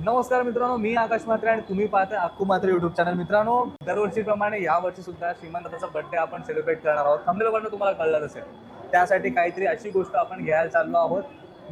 नमस्कार मित्रांनो, मी आकाश म्हात्रे आणि तुम्ही पाहताय अक्कू म्हात्रे युट्यूब चॅनल. मित्रांनो, दरवर्षीप्रमाणे यावर्षी सुद्धा श्रीमंताचा बर्थडे आपण सेलिब्रेट करणार आहोत. थंबनेलवरून तुम्हाला कळलं असेल. त्यासाठी काहीतरी अशी गोष्ट आपण घ्यायला चाललो आहोत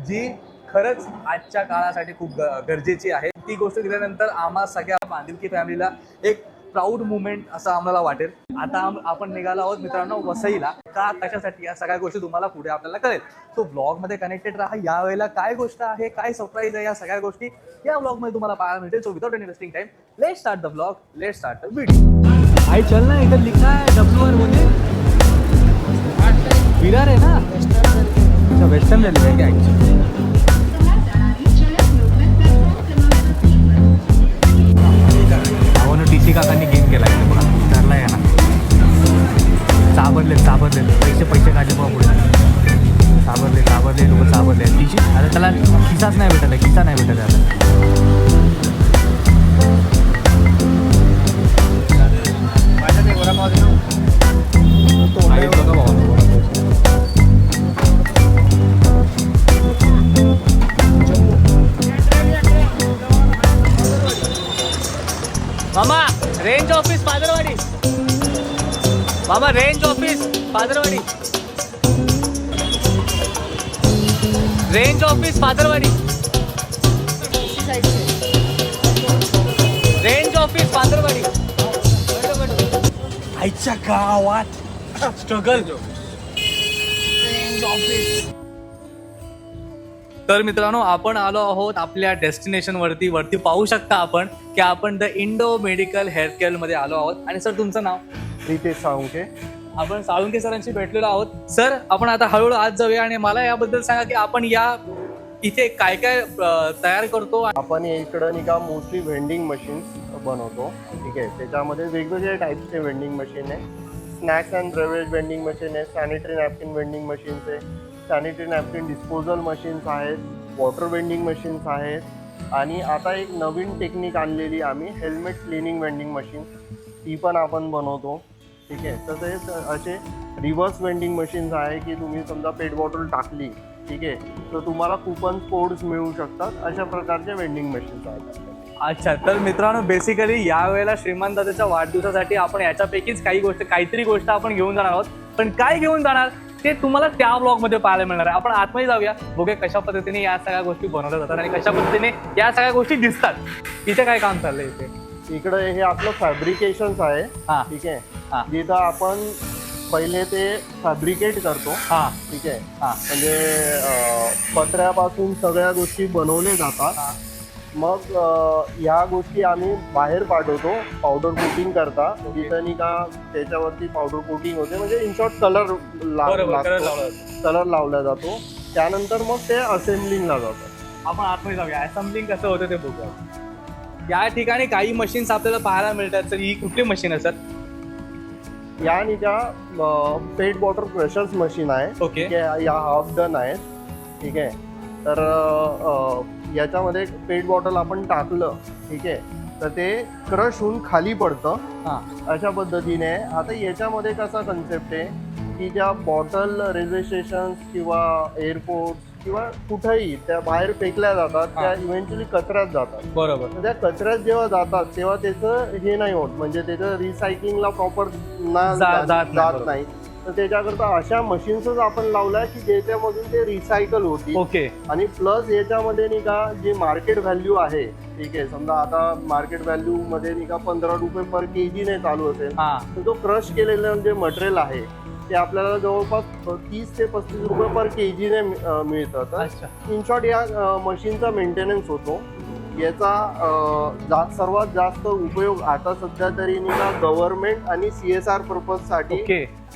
जी खरंच आजच्या काळासाठी खूप गरजेची आहे. ती गोष्ट दिल्यानंतर आम्हा सगळ्या बांधिलकी फॅमिलीला एक प्राऊड मुवमेंट असं आम्हाला वाटेल. आता आपण निघालो आहोत मित्रांनो वसईला. का कशासाठी या सगळ्या गोष्टी तुम्हाला पुढे आपल्याला कळेल. तो ब्लॉगमध्ये कनेक्टेड राहा. यावेळेला काय गोष्ट आहे, काय सरप्राईज आहे, या सगळ्या गोष्टी या ब्लॉगमध्ये तुम्हाला पाहायला मिळतील. So without any wasting time, let's start the blog, let's start the video. आई चल ना, इधर लिखा है W1 मुझे विरार है ना. अच्छा, वेस्टर्न रेलवे है क्या? टीसी काकांनी गेम केला आहे बघा. ठरला आहे ना. चाबरले पैसे काढले बघा पुढे. चाबरले लोक चाबरले टीसी. आता त्याला खिसाच नाही भेटत आहे. खिसा नाही भेटत आहे मामा. Range office Padarwadi. मामा, range office Padarwadi. Range office Padarwadi. Range office Padarwadi. आईच्या गावात स्ट्रगल. Range office. तर मित्रांनो, आपण आलो आहोत आपल्या डेस्टिनेशन वरती पाहू शकता आपण की आपण the Indo medical health care मध्ये आलो आहोत. आणि सर, तुमचं नाव? रितेश साळुंके. आपण साळुंके सरांशी भेटलेलो आहोत. सर, आपण आता हळूहळू आत जाऊया आणि मला याबद्दल सांगा की आपण इथे काय काय तयार करतो. आपण इकडं नाही का मोस्टली व्हेंडिंग मशीन्स बनवतो. ठीक आहे, त्याच्यामध्ये वेगवेगळ्या टाईपचे व्हेंडिंग मशीन आहे. Snacks and beverage vending machine आहे, सॅनिटरी नॅपकिन व्हेंडिंग मशीन्स आहे, सॅनिटरी नॅपकिन डिस्पोजल मशीन्स आहेत, वॉटर वेंडिंग मशीन्स आहेत. आणि आता एक नवीन टेक्निक आणलेली आम्ही, हेल्मेट क्लिनिंग वेंडिंग मशीन, ती पण आपण बनवतो. ठीक आहे, तसेच असे रिव्हर्स वेंडिंग मशीन्स आहे की तुम्ही समजा पेट बॉटल टाकली, ठीक आहे, तर तुम्हाला कुपन कोड्स मिळू शकतात. अशा प्रकारचे वेंडिंग मशीन्स आहेत. अच्छा, तर मित्रांनो, बेसिकली यावेळेला श्रीमंताच्या वाढदिवसासाठी आपण याच्यापैकीच काहीतरी गोष्ट आपण घेऊन जाणार आहोत. पण काय घेऊन जाणार ते तुम्हाला त्या ब्लॉगमध्ये पाहायला मिळणार आहे. आपण आतमध्ये जाऊया, बघूया कशा पद्धतीने या सगळ्या गोष्टी बनवल्या जातात आणि कशा पद्धतीने या सगळ्या गोष्टी दिसतात. इथे काय काम चाललंय? इकडे हे आपलं फॅब्रिकेशन्स आहे. ठीक आहे, जिथं आपण पहिले ते फॅब्रिकेट करतो. ठीक आहे, म्हणजे पत्र्यापासून सगळ्या गोष्टी बनवल्या जातात. मग ह्या गोष्टी आम्ही बाहेर पाठवतो पावडर कोटिंग करता. जिथं नाही का त्याच्यावरती पावडर कोटिंग होते, म्हणजे इन शॉर्ट कलर लावला जातो. त्यानंतर मग ते असेंब्लिंगला जातं. आपण आतमध्ये जाऊया, असेंब्लिंग कसं होतं ते बघूया. या ठिकाणी काही मशीन्स आपल्याला पाहायला मिळतात. तर ही कुठली मशीन आहे सर? या नाही का पेट बॉटल क्रशर्स मशीन आहे. ओके, या हाफ डन आहेत. ठीक आहे, तर याच्यामध्ये पेट बॉटल आपण टाकलं, ठीक आहे, तर ते क्रश होऊन खाली पडतं. अशा पद्धतीने. आता याच्यामध्ये कसा कन्सेप्ट आहे की ज्या बॉटल रेल्वे स्टेशन्स किंवा एअरपोर्ट किंवा कुठेही त्या बाहेर फेकल्या जातात, त्या इव्हेंच्युअली कचऱ्यात जातात. बरोबर. त्या कचऱ्यात जेव्हा जातात तेव्हा त्याचं हे नाही होत, म्हणजे त्याचं रिसायकलिंगला प्रॉपर जात नाही. तर त्याच्याकरता अशा मशीन्सच आपण लावल्या की ज्याच्यामधून ते रिसायकल होतील. ओके. आणि प्लस याच्यामध्ये नाही का जे मार्केट व्हॅल्यू आहे, ठीक आहे, समजा आता मार्केट व्हॅल्यू मध्ये नाही का 15 रुपये पर केजी ने चालू असेल, तर जो क्रश केलेलं जे मटेरियल आहे ते आपल्याला जवळपास 30 ते 35 रुपये पर केजी ने मिळतं. तर इन शॉर्ट या मशीनचा मेंटेनन्स होतो. याचा सर्वात जास्त उपयोग आता सध्या तरी नाही का गव्हर्नमेंट आणि CSR पर्पज साठी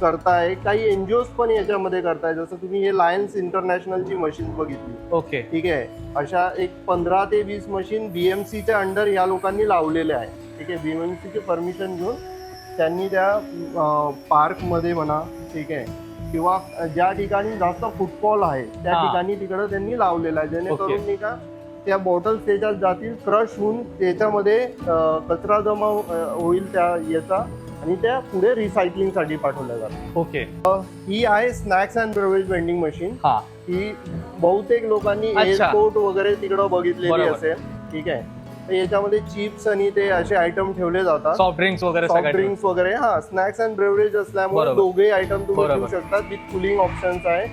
करताय. काही एनजीओज पण याच्यामध्ये करताय. जसं तुम्ही हे लायन्स इंटरनॅशनलची मशीन बघितली. ओके, ठीक आहे, अशा एक 15 ते 20 मशीन BMCच्या अंडर या लोकांनी लावलेल्या आहे. ठीक आहे, BMCची परमिशन घेऊन त्यांनी त्या पार्कमध्ये म्हणा, ठीक आहे, किंवा ज्या ठिकाणी जास्त फुटफॉल आहे त्या ठिकाणी तिकडं त्यांनी लावलेला आहे, जेणेकरून नाही का त्या बॉटल्स त्याच्यात जातील, क्रश होऊन त्याच्यामध्ये कचरा जमा होईल त्या याचा, आणि त्या पुढे रिसायकलिंगसाठी पाठवल्या जातात. ओके. ही आहे snacks and beverage vending machine. ही बहुतेक लोकांनी एअरपोर्ट वगैरे तिकडं बघितलेली असेल. ठीक आहे, तर याच्यामध्ये चिप्स आणि ते असे आयटम ठेवले जातात. सॉफ्ट ड्रिंक्स वगैरे सॉफ्ट सगळं ड्रिंक्स वगैरे, हा स्नॅक्स अँड बेवरेज असल्यामुळे बरोबर. दोघे आयटम तुम्ही बरोबर. घेऊ शकतात. विथ कुलिंग ऑप्शन्स आहे.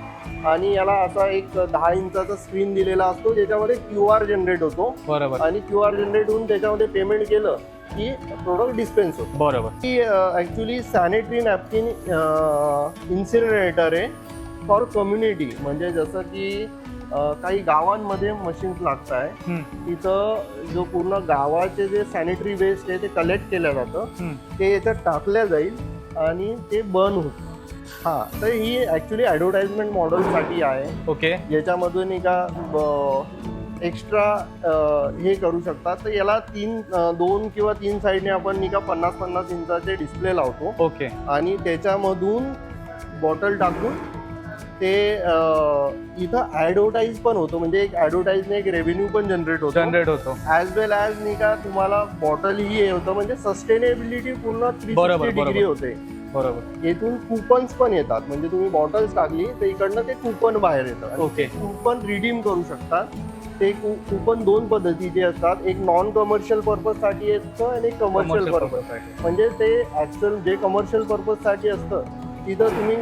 आणि याला असा एक 10 इंचाचा स्क्रीन दिलेला असतो ज्याच्यामध्ये QR जनरेट होतो. बरोबर आणि QR जनरेट होऊन त्याच्यामध्ये पेमेंट केलं की प्रोडक्ट डिस्पेन्स होतो. बरोबर. ही ऍक्च्युली सॅनिटरी नॅपकिन इन्सिनरेटर आहे फॉर कम्युनिटी. म्हणजे जसं की काही गावांमध्ये मशीन्स लागत आहे, तिथं जो पूर्ण गावाचे जे सॅनिटरी वेस्ट आहे ते कलेक्ट केलं जातं, ते याच्यात टाकल्या जाईल आणि ते बर्न होतं. हा, तर ही ऍक्च्युली ऍडव्हर्टाइजमेंट मॉडेलसाठी आहे. ओके. याच्यामधून एका एक्स्ट्रा हे करू शकतात. तर याला 2 किंवा 3 साईडने आपण नाही का 50-50 इंचाचे डिस्प्ले लावतो. ओके. आणि त्याच्यामधून बॉटल टाकून ते इथं ऍडव्हर्टाईज पण होतो. म्हणजे एक ऍडव्हर्टाईजने एक रेव्हेन्यू पण जनरेट होतो. ॲज वेल ॲज नाही का तुम्हाला बॉटल ही हे होतं. म्हणजे सस्टेनेबिलिटी पूर्ण 360 डिग्री होते. बरोबर. येथून कुपन्स पण येतात. म्हणजे तुम्ही बॉटल्स टाकली तर इकडनं ते कुपन बाहेर येतं. ओके. कुपन रिडीम करू शकतात. ते कुपन 2 पद्धतीचे असतात. एक नॉन कमर्शियल पर्पज साठी असतं आणि एक कमर्शियल पर्पज. म्हणजे ते ऍक्च्युअल जे कमर्शियल पर्पज साठी असतं तिथं तुम्ही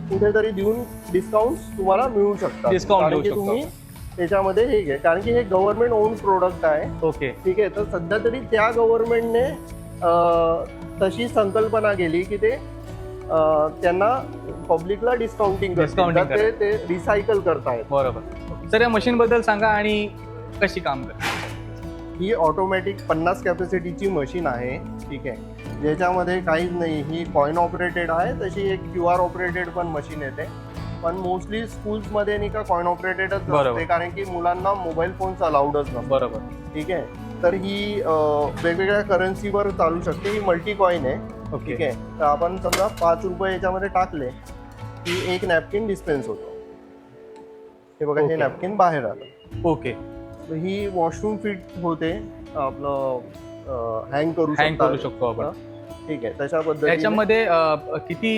कुठेतरी देऊन डिस्काउंट तुम्हाला मिळू शकतात. कारण की तुम्ही त्याच्यामध्ये हे घे, कारण की हे गव्हर्नमेंट ओन प्रोडक्ट आहे. ओके. ठीक आहे. तर सध्या तरी त्या गव्हर्नमेंटने तशी संकल्पना केली की ते त्यांना पब्लिकला डिस्काउंटिंग करतात, ते रिसायकल करतायत. बरोबर. सर या मशीन बद्दल सांगा आणि कशी काम करते. ही ऑटोमॅटिक 50 कॅपॅसिटीची मशीन आहे. ठीक आहे. ज्याच्यामध्ये काहीच नाही. ही कॉइन ऑपरेटेड आहे. तशी एक QR ऑपरेटेड पण मशीन येते. पण मोस्टली स्कूल्समध्ये नाही का कॉइन ऑपरेटेडच असते, कारण की मुलांना मोबाईल फोन्स अलाउडच नसतो. बरोबर. ठीक आहे. तर ही वेगवेगळ्या करन्सीवर चालू शकते. ही मल्टी कॉइन आहे. ठीक आहे. तर आपण समजा 5 रुपये याच्यामध्ये टाकले की एक नॅपकिन डिस्पेन्स होतो. हे बघा, हे नॅपकिन बाहेर आलं. ओके. ही वॉशरूम फिट होते. आपलं हँग करू शकतो आपण. ठीक आहे. तशा पद्धतीने याच्यामध्ये किती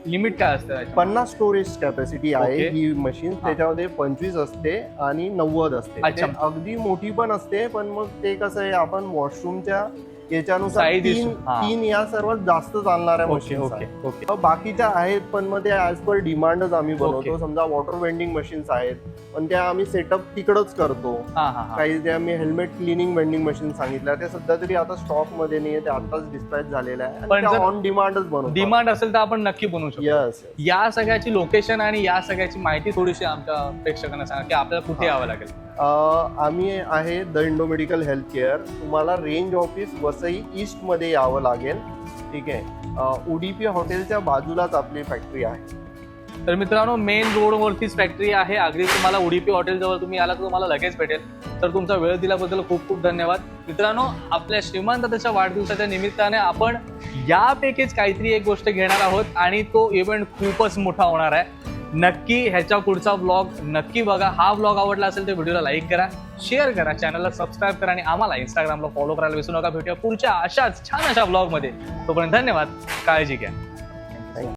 लिमिट काय असतं? 50 स्टोरेज कॅपॅसिटी आहे ही मशीन. त्याच्यामध्ये 25 असते आणि 90 असते. अगदी मोठी पण असते. पण मग ते कसं आहे, आपण वॉशरूमच्या याच्यानुसार 3 या सर्वात जास्त चालणाऱ्या मशीन्स आहेत. बाकीच्या आहेत पण मग ते ऍज पर डिमांडच आम्ही बनवतो. समजा वॉटर वेंडिंग मशीन्स आहेत पण त्या आम्ही सेटअप तिकडच करतो. काही ते आम्ही हेल्मेट क्लिनिंग वेंडिंग मशीन सांगितल्या, ते सध्या तरी आता स्टॉक मध्ये नाहीये, ते आताच डिस्पॅच झालेल्या आहे. पण ऑन डिमांडच बनवतो. डिमांड असेल तर आपण नक्की बनवू शकतो. यस. या सगळ्याची लोकेशन आणि या सगळ्याची माहिती थोडीशी आमच्या प्रेक्षकांना सांगा की आपल्याला कुठे यावं लागेल. आम्ही आहे the Indo medical health care. तुम्हाला रेंज ऑफिस वसई ईस्ट मध्ये यावं लागेल. ठीक आहे. उडीपी हॉटेलच्या बाजूलाच आपली फॅक्टरी आहे. तर मित्रांनो, मेन रोडवरतीच फॅक्टरी आहे. अगदी तुम्हाला उडीपी हॉटेल जवळ तुम्ही आला तर तुम्हाला लगेच भेटेल. तर तुमचा वेळ दिल्याबद्दल खूप खूप धन्यवाद. मित्रांनो, आपल्या श्रीमंत त्याच्या वाढदिवसाच्या निमित्ताने आपण यापैकीच काहीतरी एक गोष्ट घेणार आहोत आणि तो इव्हेंट खूपच मोठा होणार आहे. नक्की ह्याच्या पुढचा व्लॉग नक्की बघा. हा व्लॉग आवडला असेल तर व्हिडिओला लाईक करा, शेअर करा, चॅनलला सबस्क्राईब करा आणि आम्हाला इंस्टाग्रामला फॉलो करायला विसरू नका. भेटूया पुढच्या अशाच छान अशा व्लॉगमध्ये. तोपर्यंत धन्यवाद. काळजी घ्या.